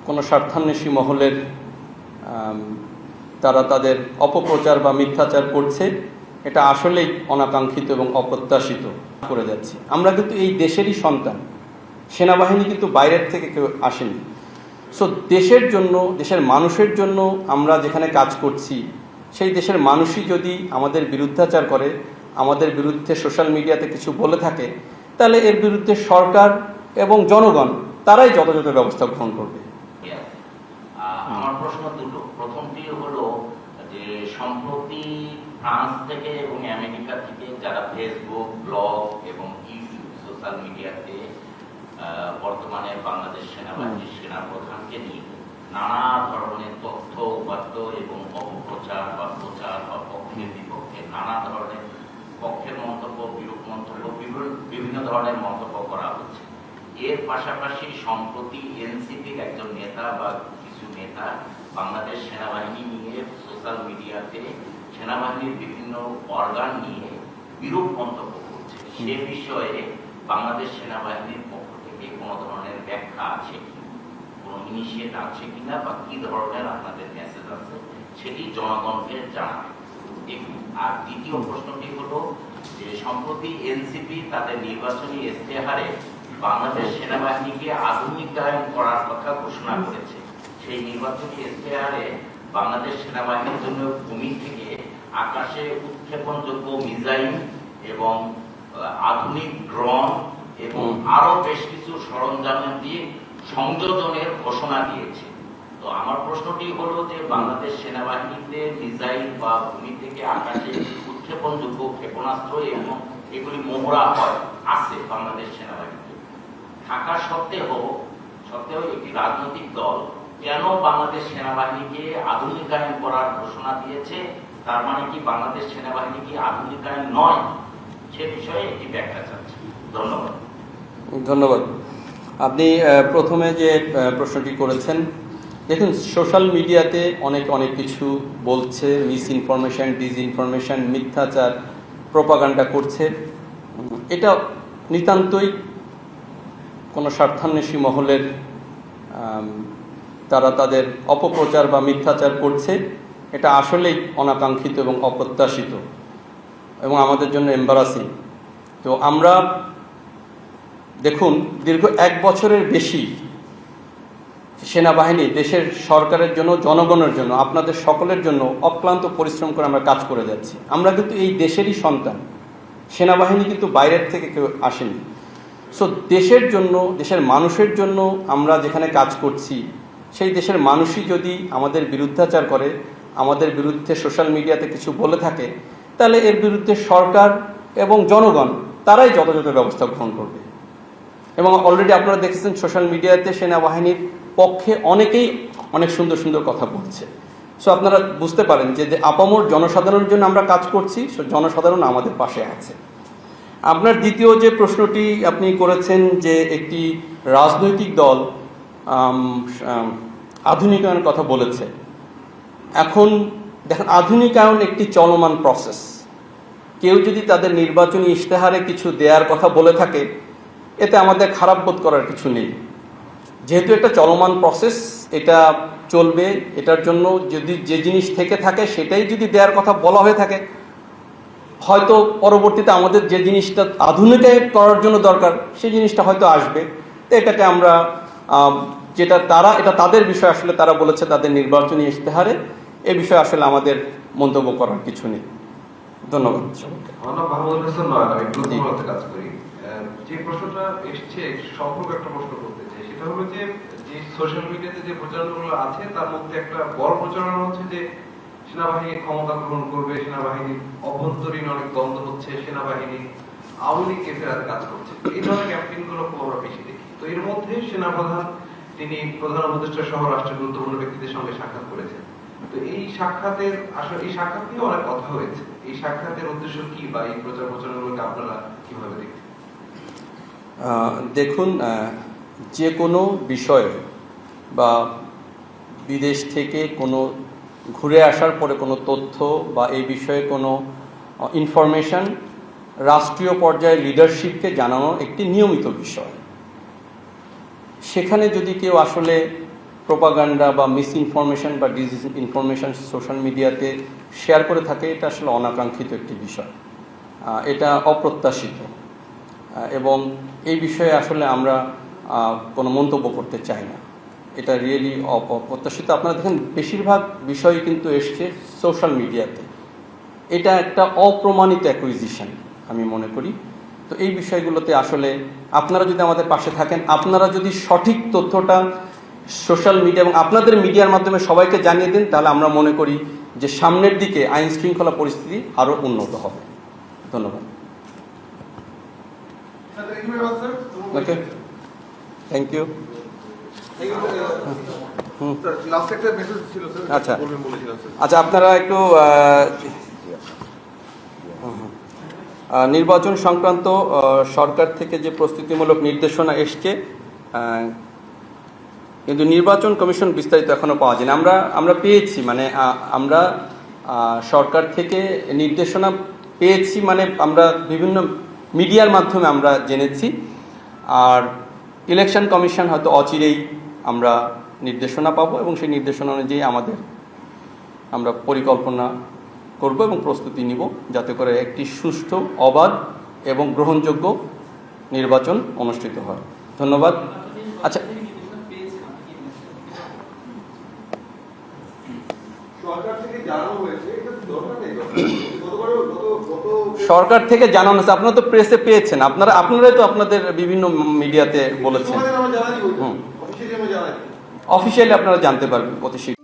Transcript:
কোনো স্বার্থান্বেষী মহলের তারা তাদের অপপ্রচার বা মিথ্যাচার করছে, এটা আসলেই অনাকাঙ্ক্ষিত এবং অপ্রত্যাশিত করে যাচ্ছে। আমরা কিন্তু এই দেশেরই সন্তান, সেনাবাহিনী কিন্তু বাইরের থেকে কেউ আসেনি। সো দেশের জন্য, দেশের মানুষের জন্য আমরা যেখানে কাজ করছি, সেই দেশের মানুষই যদি আমাদের বিরুদ্ধাচার করে, আমাদের বিরুদ্ধে সোশ্যাল মিডিয়াতে কিছু বলে থাকে, তাহলে এর বিরুদ্ধে সরকার এবং জনগণ তারাই যথাযথ ব্যবস্থা গ্রহণ করবে। আমার প্রশ্ন দুটো। প্রথমটি হলো যে সম্প্রতি ফ্রান্স থেকে এবং আমেরিকা থেকে যারা ফেসবুক, ব্লগ এবং ইউটিউব সোশ্যাল মিডিয়াতে বর্তমানে বাংলাদেশ সেনাবাহিনীর সেনাপ্রধানকে নিয়ে নানা ধরনের তথ্য উপাত্ত এবং অপপ্রচার বা প্রচার বা পক্ষের বিপক্ষে নানা ধরনের পক্ষের মন্তব্য, বিরূপ মন্তব্য, বিভিন্ন ধরনের মন্তব্য করা হচ্ছে। এর পাশাপাশি সম্প্রতি এনসিপির একজন নেতা বা কিছু নেতা বাংলাদেশ সেনাবাহিনী নিয়ে সোশ্যাল মিডিয়াতে সেনাবাহিনীর বিভিন্ন অর্গান নিয়ে বিরূপ মন্তব্য করছে। সে বিষয়ে বাংলাদেশ সেনাবাহিনীর পক্ষ থেকে কোনো ধরনের ব্যাখ্যা আছে কি, কোনো ইনিশিয়েট আছে কিনা, বা কি ধরনের আপনাদের মেসেজ আছে সেটি জনগণকে জানাবে। আর দ্বিতীয় প্রশ্নটি হলো যে সম্প্রতি এনসিপি তাদের নির্বাচনী ইশতেহারে বাংলাদেশ সেনাবাহিনীকে আধুনিকায়ন করার কথা ঘোষণা করেছে। সেই নির্বাচনী ইশতেহারে বাংলাদেশ সেনাবাহিনীর জন্য ভূমি থেকে আকাশে উৎক্ষেপণযোগ্য মিসাইল এবং আধুনিক ড্রোন এবং আরো বেশ কিছু সরঞ্জাম দিয়ে সংযোজনের ঘোষণা দিয়েছে। তো আমার প্রশ্নটি হলো যে বাংলাদেশ সেনাবাহিনীতে মিসাইল বা ভূমি থেকে আকাশে উৎক্ষেপণযোগ্য ক্ষেপণাস্ত্র এবং এগুলি মহড়া হয় আছে বাংলাদেশ সেনাবাহিনীতে থাকা সত্ত্বেও একটি রাজনৈতিক দল কেন বাংলাদেশ সেনাবাহিনীকে আধুনিকায়ন করার ঘোষণা দিয়েছে? তার মানে কি বাংলাদেশ সেনাবাহিনী কি আধুনিকায়ন নয়? সে বিষয়ে একটি ব্যাখ্যা চাচ্ছি। ধন্যবাদ। ধন্যবাদ। আপনি প্রথমে যে প্রশ্নটি করেছেন, দেখুন সোশ্যাল মিডিয়াতে অনেক কিছু বলছে, মিস ইনফরমেশন, ডিসইনফরমেশন, মিথ্যাচার, প্রোপাগান্ডা করছে। এটা নিতান্তই কোনো স্বার্থান্বেষী মহলের তারা তাদের অপপ্রচার বা মিথ্যাচার করছে, এটা আসলেই অনাকাঙ্ক্ষিত এবং অপ্রত্যাশিত এবং আমাদের জন্য এম্বারাসিং। তো আমরা দেখুন দীর্ঘ 1 বছরের বেশি সেনাবাহিনী দেশের সরকারের জন্য, জনগণের জন্য, আপনাদের সকলের জন্য অক্লান্ত পরিশ্রম করে আমরা কাজ করে যাচ্ছি। আমরা কিন্তু এই দেশেরই সন্তান, সেনাবাহিনী কিন্তু বাইরের থেকে কেউ আসেনি। সো দেশের জন্য, দেশের মানুষের জন্য আমরা যেখানে কাজ করছি, সেই দেশের মানুষই যদি আমাদের বিরুদ্ধাচার করে, আমাদের বিরুদ্ধে সোশ্যাল মিডিয়াতে কিছু বলে থাকে, তাহলে এর বিরুদ্ধে সরকার এবং জনগণ তারাই যথাযথ ব্যবস্থা গ্রহণ করবে। এবং অলরেডি আপনারা দেখেছেন সোশ্যাল মিডিয়াতে সেনাবাহিনীর পক্ষে অনেকেই অনেক সুন্দর সুন্দর কথা বলছে। সো আপনারা বুঝতে পারেন যে আপামর জনসাধারণের জন্য আমরা কাজ করছি, জনসাধারণ আমাদের পাশে আছে। আপনার দ্বিতীয় যে প্রশ্নটি আপনি করেছেন যে একটি রাজনৈতিক দল আধুনিকায়নের কথা বলেছে। এখন দেখেন, আধুনিকায়ন একটি চলমান প্রসেস। কেউ যদি তাদের নির্বাচনী ইশতেহারে কিছু দেওয়ার কথা বলে থাকে, এতে আমাদের খারাপ বোধ করার কিছু নেই। যেহেতু একটা চলমান প্রসেস, এটা চলবে। এটার জন্য যদি যে জিনিস থেকে থাকে সেটাই যদি দেওয়ার কথা বলা হয়ে থাকে, হয়তো পরবর্তীতে আমাদের যে জিনিসটা আধুনিকায়ন করার জন্য দরকার সেই জিনিসটা হয়তো আসবে। তো এটাকে আমরা এটা তাদের বিষয়, আসলে তারা বলেছে তাদের নির্বাচনী ইশতেহারে, এ বিষয়ে আসলে আমাদের মন্তব্য করার কিছু নেই। ধন্যবাদ। যে প্রশ্নটা এসছে সম্পর্কে একটা প্রশ্ন করতে চাই, সেটা হলো যে সোশ্যাল মিডিয়াতে যে প্রচারণাগুলো আছে তার মধ্যে একটা বড় প্রচারণা হচ্ছে যে সেনাবাহিনী ক্ষমতা গ্রহণ করবে, সেনাবাহিনীর অভ্যন্তরীণ অনেক দ্বন্দ্ব হচ্ছে, সেনাবাহিনী আওয়ামী লীগ ফেরার কাজ করছে। এই ধরনের ক্যাম্পেইন গুলো খুব আমরা বেশি দেখি। তো এর মধ্যে সেনাপ্রধান তিনি প্রধান উপদেষ্টা সহ রাষ্ট্রের গুরুত্বপূর্ণ ব্যক্তিদের সঙ্গে সাক্ষাৎ করেছেন। তো এই সাক্ষাতের আসলে এই সাক্ষাৎ নিয়ে অনেক কথা হয়েছে। এই সাক্ষাতের উদ্দেশ্য কি, বা এই প্রচারণাগুলোকে আপনারা কিভাবে দেখেন? দেখুন, যে কোনো বিষয়ে বা বিদেশ থেকে কোনো ঘুরে আসার পরে কোনো তথ্য বা এই বিষয়ে কোনো ইনফরমেশন রাষ্ট্রীয় পর্যায়ে লিডারশিপকে জানানো একটি নিয়মিত বিষয়। সেখানে যদি কেউ আসলে প্রোপাগান্ডা বা মিস ইনফরমেশন বা ডিস ইনফরমেশন সোশ্যাল মিডিয়াতে শেয়ার করে থাকে, এটা আসলে অনাকাঙ্ক্ষিত একটি বিষয়, এটা অপ্রত্যাশিত, এবং এই বিষয়ে আসলে আমরা কোনো মন্তব্য করতে চাই না। এটা রিয়েলি অপ্রত্যাশিত। আপনারা দেখেন বেশিরভাগ বিষয় কিন্তু এসছে সোশ্যাল মিডিয়াতে, এটা একটা অপ্রমাণিত অ্যাকুইজিশন আমি মনে করি। তো এই বিষয়গুলোতে আসলে আপনারা যদি আমাদের পাশে থাকেন, আপনারা যদি সঠিক তথ্যটা সোশ্যাল মিডিয়া এবং আপনাদের মিডিয়ার মাধ্যমে সবাইকে জানিয়ে দেন, তাহলে আমরা মনে করি যে সামনের দিকে আইন শৃঙ্খলা পরিস্থিতি আরও উন্নত হবে। ধন্যবাদ। ওকে, থ্যাংক ইউ। আচ্ছা আচ্ছা, আপনারা একটু নির্বাচন সংক্রান্ত সরকার থেকে যে প্রস্তুতিমূলক নির্দেশনা এসছে, কিন্তু নির্বাচন কমিশন বিস্তারিত এখনো পাওয়া যায়নি। আমরা পেয়েছি, মানে আমরা সরকার থেকে নির্দেশনা পেয়েছি, মানে আমরা বিভিন্ন মিডিয়ার মাধ্যমে আমরা জেনেছি। আর ইলেকশন কমিশন হয়তো অচিরেই আমরা নির্দেশনা পাবো, এবং সেই নির্দেশনা অনুযায়ী আমরা পরিকল্পনা করব এবং প্রস্তুতি নিব, যাতে করে একটি সুষ্ঠু, অবাধ এবং গ্রহণযোগ্য নির্বাচন অনুষ্ঠিত হয়। ধন্যবাদ। আচ্ছা, সরকার থেকে জানানো হয়েছে, আপনারা তো প্রেসে পেয়েছেন, আপনারাই তো আপনাদের বিভিন্ন মিডিয়াতে বলেছেন। অফিসিয়ালি আপনারা জানতে পারবেন অতি শীঘ্র।